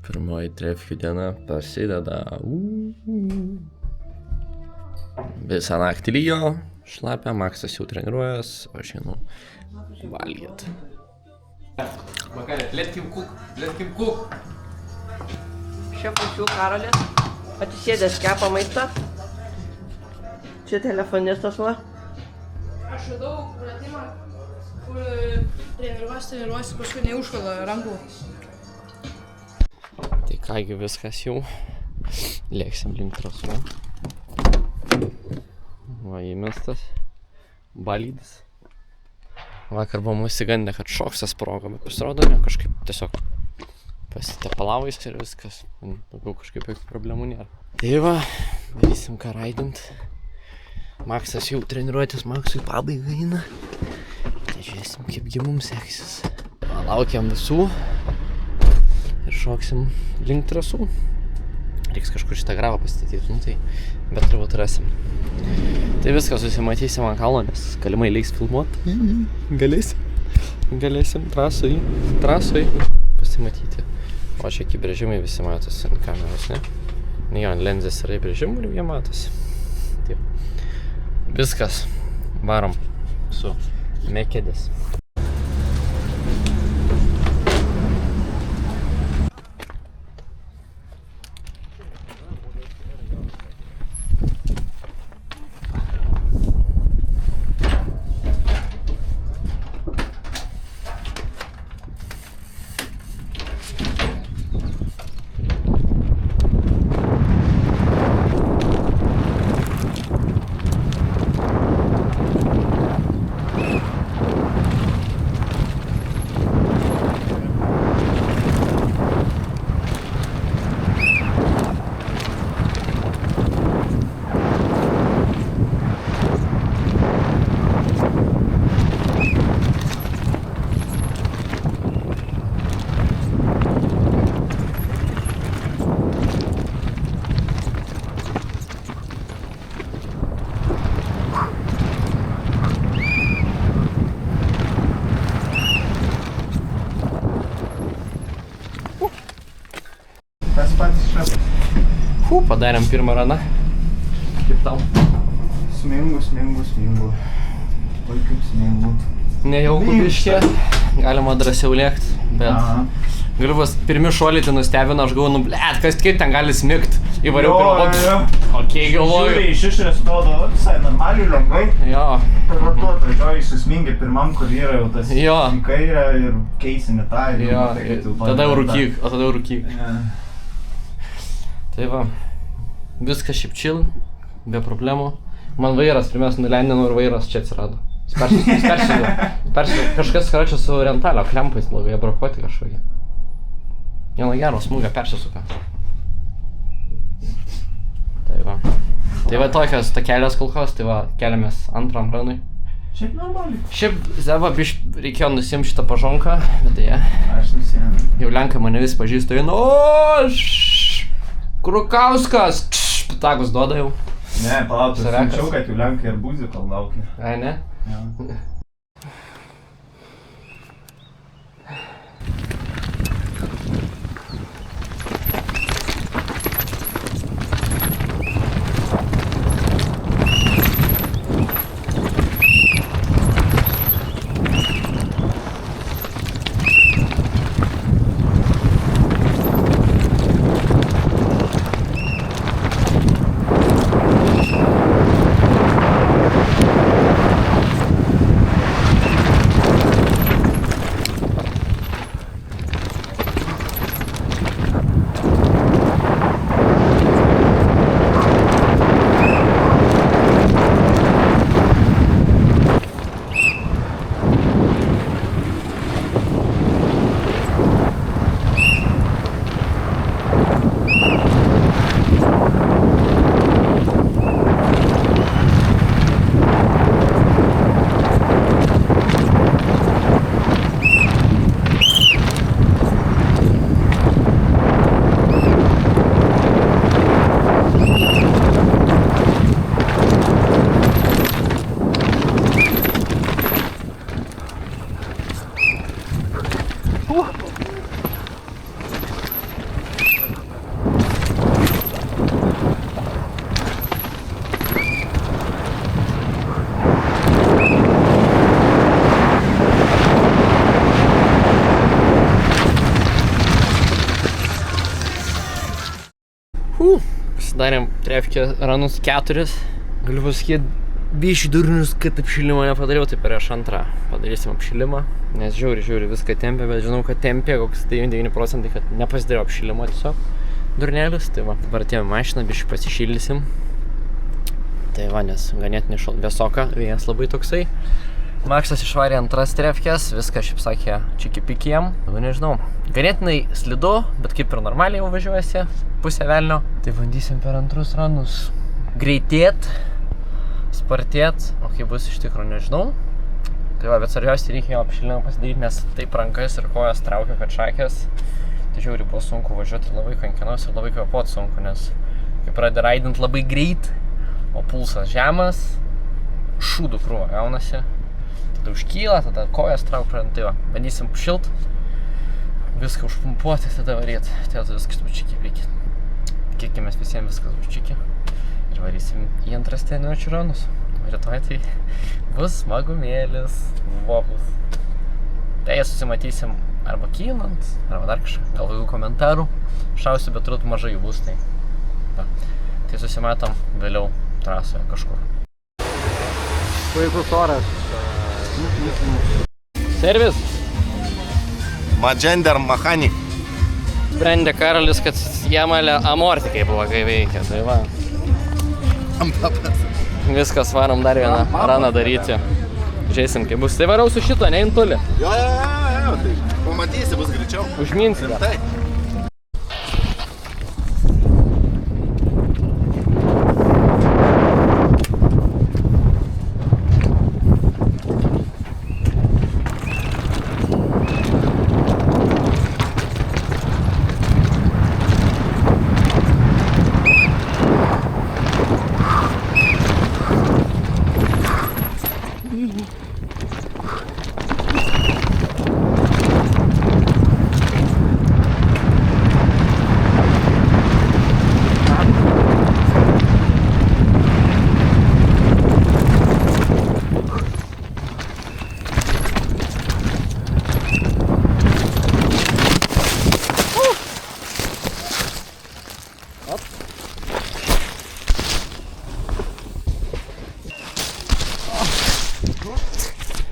Pirmoji trefkių diena prasideda. Visą naktį lyjo, šlapia, Maksas jau treniruojas, o aš einu valgyt. Makarė, letkim kuk. Šefas jų Karolis, atsisėdęs kepa maistą. Čia telefonistas va. Aš radau pratimą, kur treniruosi, paskui neužkala rankų. Tai kągi viskas jau, lėksim link trasų. Va, įmestas balydis. Vakar buvom įsigandę, kad šoksas sprogo, bet pasirodo ne, kažkaip tiesiog pasitepalaujas ir viskas. Daugiau kažkaip jokių problemų nėra. Tai va, darysim ką raidint. Maksas jau treniruotis, Maksui pabaiga eina. Tai žiūrėsim, kaipgi mums seksis. Laukiam visų ir šoksim link trasų. Reiks kažkur šitą gravą pastatyti, nu tai, bet turbūt rasim. Tai viską susimatysim ant kalno, nes galimai leiks filmuot. Galėsim trasoj pasimatyti. O čia iki brėžimai visi matosi ant kameros, ne? Jo, ant lenzės yra brėžimų ir jie matosi. Taip. Viskas, varom su Mekedės. Padarėm pirmą raną. Kaip tau? Smingu. Oi, kaip smingu. Nejauku biškė, galima drąsiau lėkt, bet galiu vas pirmi šuoliai tai nustebino, aš galvoju, blet, kas kaip ten gali smigt. Įvariau pirmą. Okei, galvoju. Žiūrėjai, iš išorės atrodo visai normaliai, lengvai. Jo. Per to pradžioj susmingi pirmam, kur yra jau tas Jo. į kairę ir keisini tą ir Jo, matai, kad jau tada jau rūkyk. Ja. Tai va, viskas šiaip chill, be problemų. Man vairas pirmiausia nulendino ir vairas čia atsirado. Kažkas karočią su rentalio klempais blogai, brokuoti kažkokie. Vieno gero smūgio persisuka. Tai va tokios takelios kolkos, tai va keliamės antram ranui. Šiaip normaliai. Šiaip Zeva reikėjo nusiimti šitą pažonką, bet tai Aš nusiėmiau. jau lenkai mane vis pažįsta, Krukauskas! Pitagus duoda jau. Ne, palauk, Savekas. siunčiau, kad jau lenkai ir būzi, kol laukia. Ai, ne? Ja. pasidarėm trefkę ranus 4. Galiu pasakyti, bišį durnius, kad apšilimą nepadariau, tai prieš antrą padarysim apšilimą. Nes žiūri viską tempė, bet žinau, kad tempė koks 99%, kad nepasidariau apšilimo tiesiog durnelis. Tai va, dabar atėjome mašiną, bišį pasišildysim. Tai va, nes ganėtinai vėsoka, vėjas labai toksai. Maksas išvarė antras trefkės, viską šiaip sakė čiki-piki jam. Dabar nežinau, ganėtinai slidu, bet kaip ir normaliai jau važiuojasi, pusę velnio. Tai bandysim per antrus ranus greitėt, spartėt, o kaip bus iš tikrųjų nežinau. Tai va, bet svarbiausiai reikėjo apšilimą pasidaryti, nes taip rankas ir kojas traukia, kad šakės. Tai žiauriai buvo sunku važiuoti ir labai kankinos ir labai kvėpuot sunku, nes kai pradedi raidint labai greit, o pulsas žemas, šūdų krūva gaunasi. Tada užkyla, tada kojas trauk pradant, tai va, bandysim apšilt, viską užpumpuoti, tada varyt. Tai viskas bus čiki-piki. Tikėkimės visiems viskas bus čiki. Ir varysim į antras treniruočių ranus. Rytoj tai bus smagumėlis, vobus. Tai susimatysim arba kylant, arba dar kažką. Gal daugiau komentarų šausiu, bet turbūt mažai jų bus. Tai susimatom vėliau trasoje kažkur. Puikus oras. Servis. Magender Mechanik. Sprendė Karolis, kad Jamalė amortikai blogai veikia. Tai va. Viskas, varom dar vieną raną daryti. Žiūrėsim, kaip bus. Tai varau su šito, nein toli. Jo, tai pamatysi, bus greičiau. Užminsi dar. Tai.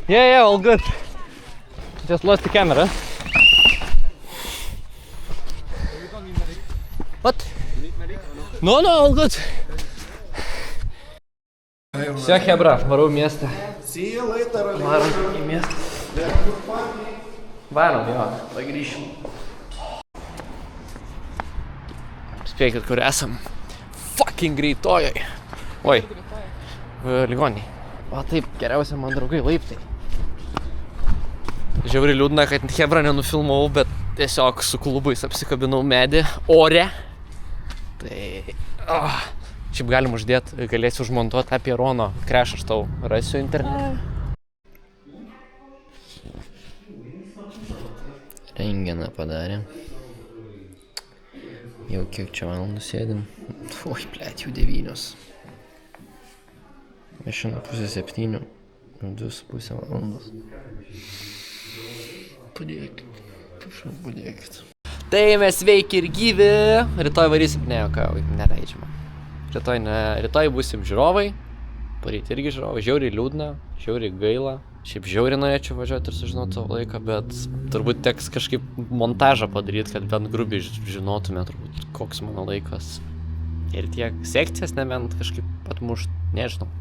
Yeah, all good. Just lost the camera. What? No, all good. Все, hebra, varau į miestą. See you later. Varom į miestą. Varom, jo, pagrįšim. Spėkit, kur esam. Fucking greitojoj. Oi, ligoniai. O taip, geriausia man draugai laiptai. Žiauriai liūdna, kad hebra nenufilmavau, bet tiesiog su klubais apsikabinau medį ore. Tai... Šiaip galim uždėti, galėsiu užmontuoti apie Rono krešą, aš tau rasiu internete. Rengeną padarė. Jau kiek čia valandų sėdim. Oi, blėt, jau 9. Mašina 6:30, 2,5 valandos. Padėkit, kažkaip padėkit. Tai mes sveiki ir gyvi. Rytoj varysim, ne, neleidžiama. Rytoj būsim žiūrovai. Poryt irgi žiūrovai. Žiauriai liūdna, žiauriai gaila. Šiaip žiauriai norėčiau važiuoti ir sužinoti savo laiką, bet turbūt teks kažkaip montažą padaryti, kad bent grubiai žinotume turbūt, koks mano laikas. Ir tiek sekcijas nebent kažkaip atmušt, nežinau.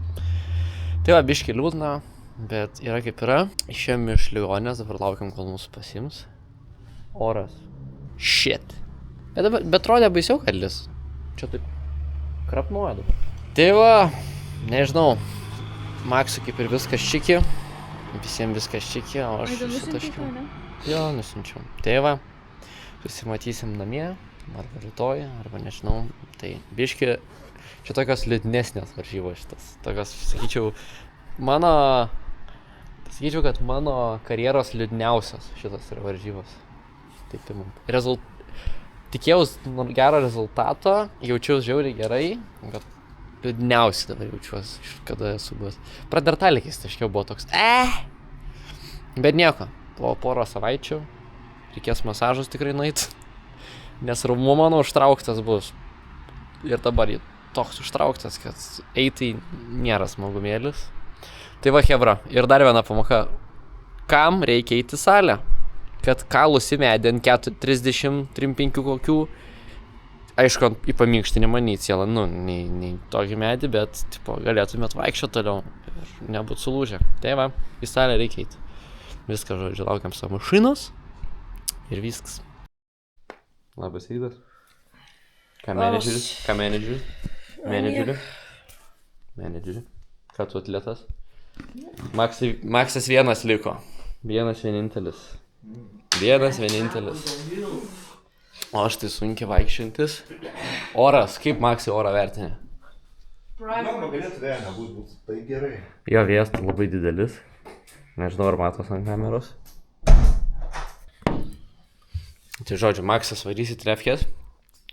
Tai va, biški liūdna, bet yra kaip yra. Išėjom iš ligonės, dabar laukiam, kol mūsų pasims. Oras. Shit. Bet atrodė baisiau, kad lis. Čia taip krapnuoja dabar. Tai va, nežinau. Maksui kaip ir viskas čiki. Visiems viskas čiki, o aš susitaškiau. Jo, nusinčiau. Tai va, susimatysim namie, arba rytoj, arba nežinau. Tai biški... Čia tokios liūdnesnės varžybos šitas. Tokios, sakyčiau, kad mano karjeros liūdniausios šitas yra varžybos. Taip imant. Tikėjaus gero rezultato, jaučiaus žiauriai gerai, bet liūdniausiai dabar jaučiuosi, kada esu buvęs. Pradartalikis taškiau buvo toks, Bet nieko, po porą savaičių reikės masažus tikrai nueit, nes raumuo mano užtrauktas bus. ir dabar jį toks užtrauktas, kad eitai nėra smagumėlis. Tai va, hebra, ir dar viena pamoka. Kam reikia eiti į salę? Kad kalus į medį ant 30-35 kokių, aišku, į paminkštinimą, nei cielą, nei tokį medį, bet tipo, galėtumėt vaikščioti toliau ir nebūt sulūžę. Tai va, į salę reikia eiti. Viską, žodžiu, laukiam savo mašinos ir viskas. Labas rytas. Ką menedžeris? Ką menedžeri? Menedžeri. Ką tu atletas? Maksas vienas liko. Vienas vienintelis. O aš tai sunkiai vaikščiantis. Oras, kaip Maksai orą vertinė? Galėtų vėja nebūt, tai gerai. Jo vėjas labai didelis. Nežinau, ar matos ant kameros. Tai žodžiu, Maksas varys į trefkės.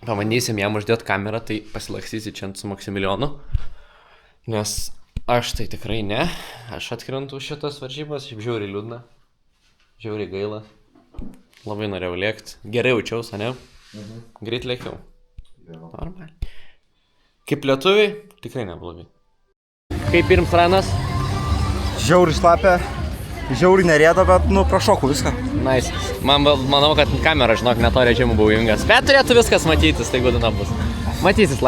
Pabandysim jam uždėti kamerą, tai pasilakstysi čia su Maksimilionu. Nes aš tai tikrai ne. Aš atkrentu šitas varžybas, šiaip žiauriai liūdna. Žiauriai gaila. Labai norėjau lėkti. Gerai jaučiaus, ne? Greit lėkiau. Normaliai. Kaip lietuviai, tikrai neblogai. Kaip pirms ranas? Žiauriai šlapia, žiauriai nerėda, bet prašokau viską. Nice. Manau, kad kamera, žinok, ne to režimų buvo jungas. Bet turėtų viskas matytis, tai gudina bus. Matysis.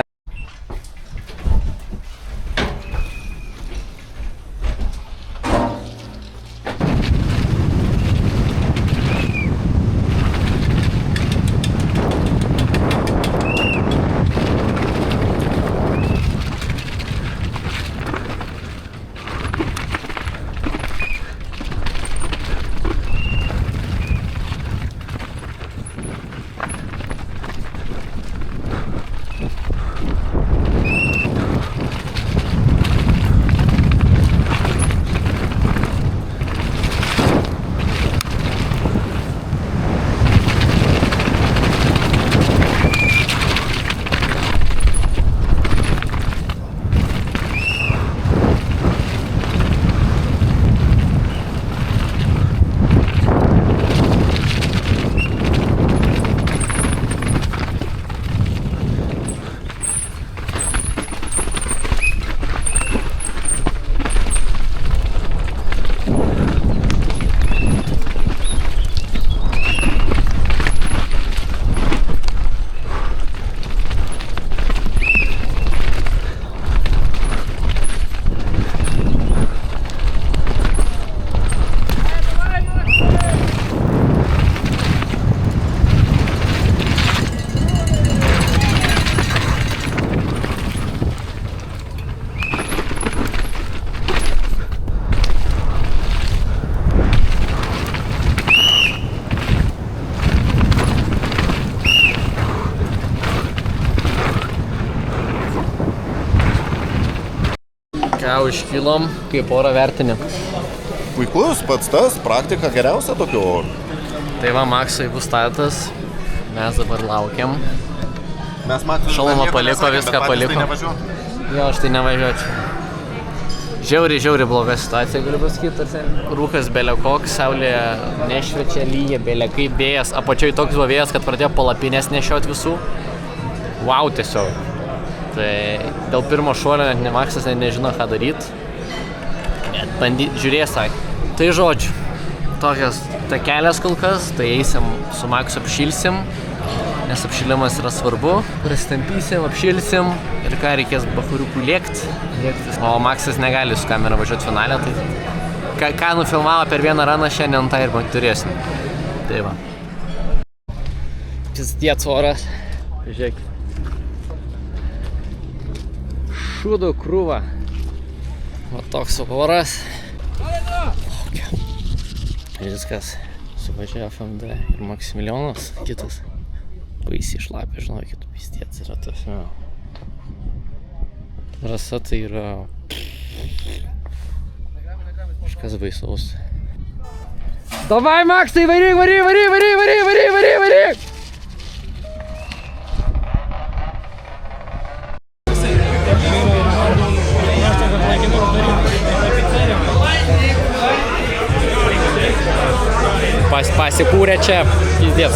Ką užkilom, kaip orą vertinė. Puikus, pats tas, praktika geriausia tokio oro. Tai va, Maksai bus startas, mes dabar laukiam. Mes Maksui Šalmą paliko, viską paliko. Jo, aš tai nevažiuočiau. Žiauriai bloga situacija, galiu pasakyti, tarsi rūkas belė koks, saulė nešviečia, lyja, belė kaip vėjas, apačioj toks buvo vėjas, kad pradėjo palapinės nešiot visų. Wow, tiesiog. Tai dėl pirmo šuolio net Maksas nežino, ką daryti. Žiūrės, sakė. Tai žodžiu, tokios takelės kol kas, tai eisim su Maksu apšilsim, nes apšilimas yra svarbu. Prasitampysim, apšilsim ir ką reikės bachuriukų lėkti. O Maksas negali su kamera važiuoti finalę, tai ką nufilmavo per vieną raną, šiandien tą ir turėsim. Tai va. Pizdiec oras. Žiūrėkit. Šūdo krūva. Va toks oras. Viskas. Suvažiavo FMD ir Maksimilijonas kitas. Baisiai šlapia, žinokit, pizdiec yra tas. Rasa tai yra kažkas baisaus. Davai, Maksai, varyk! Pasikūrė čia, pizdiec.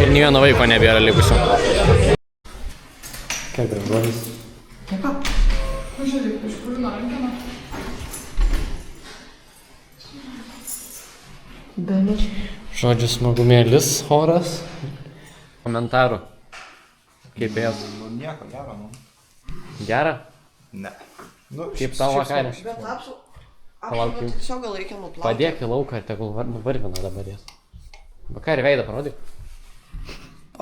Ir nė vieno vaiko nebėra likusio. Kiek gražuolis? Pažiūrėk, iš kur narankina. Žodžiu, smagumėlis, oras. Komentarų. Kaip ėjęs? Nu, nieko gero, nu. Gera? Ne. Nu, Kaip tavo vakarė? Bet Palauk, jau. tiesiog gal reikia nuplauti. Padėk į lauką ir tegul nuvarvina dabar jas. Vakarį veidą parodyk.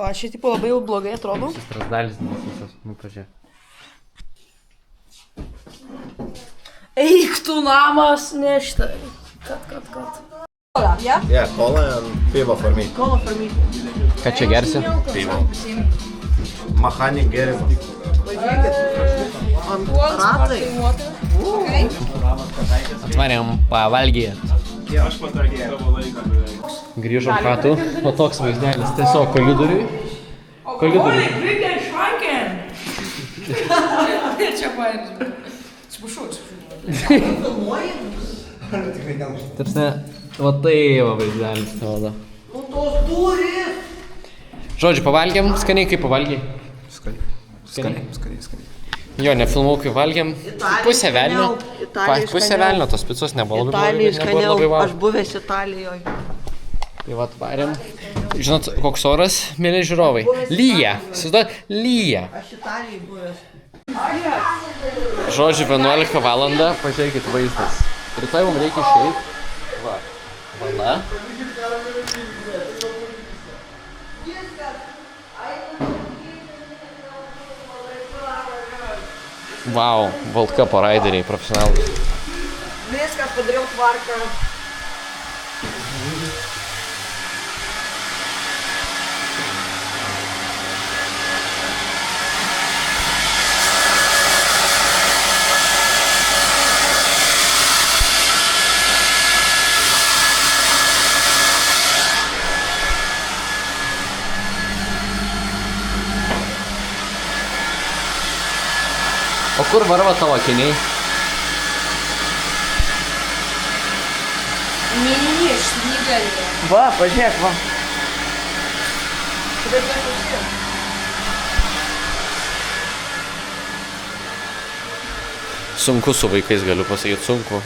O aš čia tipo labai jau blogai atrodo. Šis trasdalis visas. Nu, pažiūrėk. Eik tu namas nešta. Kad. Ja? Yeah, cola and pivo for me. Kola for me. Ką čia gersi? Pivo. Mechanik gėrimą. Pažiūrėkit. Ant ratai. Atvarėm pavalgyti. Aš patargėjau. Grįžom chatu, o toks vaizdelis tiesiog kolidoriui. Kolidoriui. Reikia švankin. Čia paėdžiu. Atsiprašau. Tarsi, va tai va vaizdelis tavo. Nu tos durys. Žodžiu, pavalgėm, skaniai kaip pavalgiai. Skaniai. Jo, nefilmau kaip valgėm. Pusę velnio. Pusę velnio, tos picos nebuvo Italijai skaniau. labai Aš buvęs Italijoje. Tai va, varėm. Žinot, koks oras, mėly žiūrovai? Lyja. Įsivaizduojat, lyja. Aš Italijai buvęs. Žodžiu, 11 valandą, pažiūrėkit vaizdas. Rytoj mums reikia išeiti. Va. Vala. Vau, World Cup raideriai, profesionalai. Viskas padariau tvarką. O kur varva tavo akiniai? Ne, šnygalė. Va, pažiūrėk, va. Sunku su vaikais, galiu pasakyti, sunku.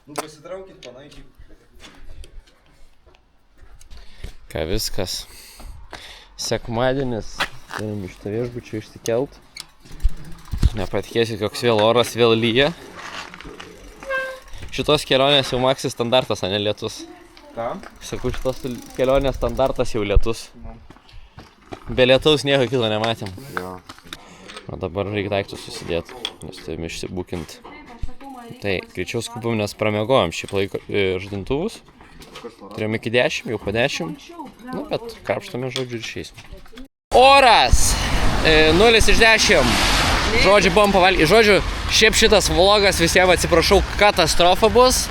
Nu, pasitraukit, panaikit. Ką viskas. Sekmadienis. Turim iš to viešbučio išsikelt. Nepatikėsit, koks vėl oras, vėl lyja. Šitos kelionės jau maksi standartas, o ne lietus. Ką? Sakau, šitos kelionės standartas jau lietus. Be lietaus nieko kito nematėm. Jo. O dabar reikia daiktus susidėti, nes turim išsibūkinti. Tai greičiau skubam, nes pramiegojom šiaip laiko žadintuvus. Turėjom iki 10, jau po 10. Nu, bet krapštame žodžiu ir išeisim. Oras! 0 iš 10. Žodžiu, buvom pavalgyti. Žodžiu, šiaip šitas vlogas visiems atsiprašau, katastrofa bus.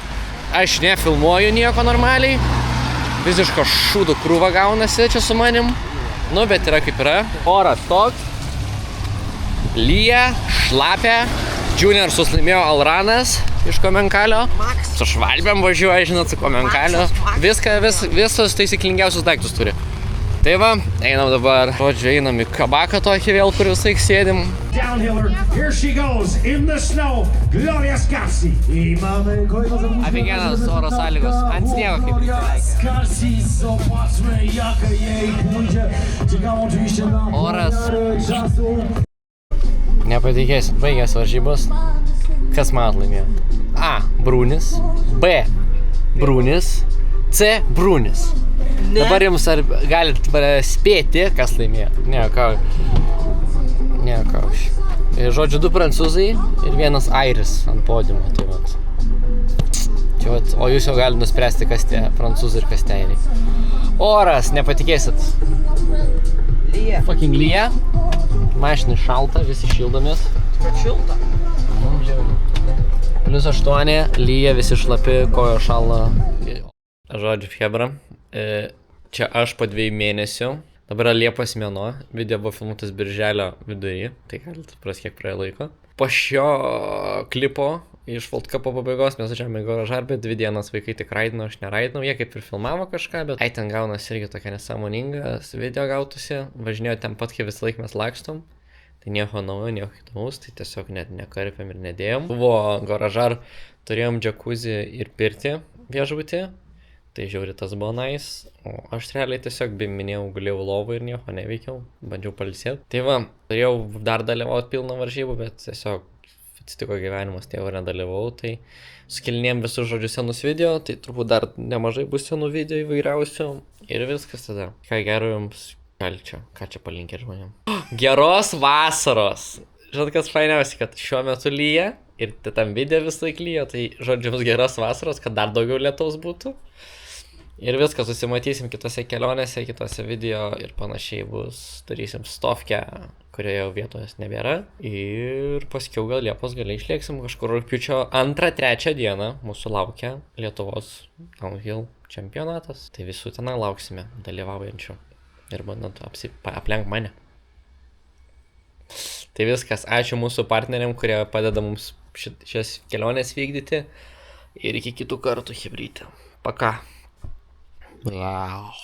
Aš nefilmuoju nieko normaliai. Visiško šūdų krūva gaunasi čia su manim. Nu, bet yra kaip yra. Oras toks. Lyja, šlapia. Juniorsus laimėjo Alranas iš Komenkalio. Su švalbėm važiuoja, žinot, su Komenkalio. Visus taisyklingiausius daiktus turi. Tai va, einam dabar, žodžiu, einam į kabaką tokį vėl, kur visai sėdim. Downhiller, here she goes, in the snow, Gloria Scarsi. I mamy kolejną zawodniczkę. Aфигенnas oro sąlygos, ant sniego kaip. Scarsi, zobaczmy jak jej pójdzie. Czekam oczywiście na Oras. czasu. Nepatikėsit, baigęs varžybos. Kas man laimėjo? A. Brūnis. B. Brūnis. C. Brūnis. Dabar jums ar galit spėti, kas laimėjo? Ne, ką. Žodžiu, 2 prancūzai ir 1 airis ant podiumo. Tai vat. Čia vat, o jūs jau galite nuspręsti, kas tie prancūzai ir kas tie airiai. Oras, nepatikėsit. Lyja. Fucking lyja. Mašinai šalta, visi šildomės. Šilta. +8, lyja, visi šlapi, kojo šala. Žodžiu, Hebra, čia aš po 2 mėnesių, dabar yra Liepos mėnuo, video buvo filmuotas birželio vidury, tai galite suprasti, kiek praėjo laiko. Po šio klipo iš World Cupo pabaigos mes važiavome į Gorožar, bet 2 dienas vaikai tik raidino, aš neraidinau, jie kaip ir filmavo kažką, bet ten gaunas irgi tokia nesąmoningas video gautųsi, važinėjo ten pat, kai visą laiką mes lakstom, tai nieko naujo, nieko įdomus, tai tiesiog net nekarpėm ir nedėjom. Buvo Gorožar, turėjom džakuzį ir pirtį viešbutį, tai žiauri tas buvo nice, o aš realiai tiesiog, bei minėjau, gulėjau lovą ir nieko neveikiau, bandžiau pailsėti. Tai va, turėjau dar dalyvauti pilną varžybų, bet tiesiog atsitiko gyvenimas, tėvo nedalyvau, tai sukelinėjom visus žodžius senus video, tai turbūt dar nemažai bus senų video įvairiausių ir viskas tada. Ką gero jums, ką čia palinkė žmonėm. Geros vasaros! Žinot, kas fainiausia, kad šiuo metu lyja ir tam video vis laik lyja, tai žodžiu jums geros vasaros, kad dar daugiau lietaus būtų. Ir viskas, susimatysim kitose kelionėse, kitose video ir panašiai bus, darysim stovkę, kurioje jau vietos nebėra. Ir paskiau gal Liepos gale išlėksim kažkur rugpjūčio 2-3 dieną, mūsų laukia Lietuvos downhill čempionatas. Tai visų tenai lauksime dalyvaujančių ir bandant aplenk mane. Tai viskas, ačiū mūsų partneriam, kurie padeda mums šias keliones vykdyti. Ir iki kitų kartų, chebrytė. Paka. Wow.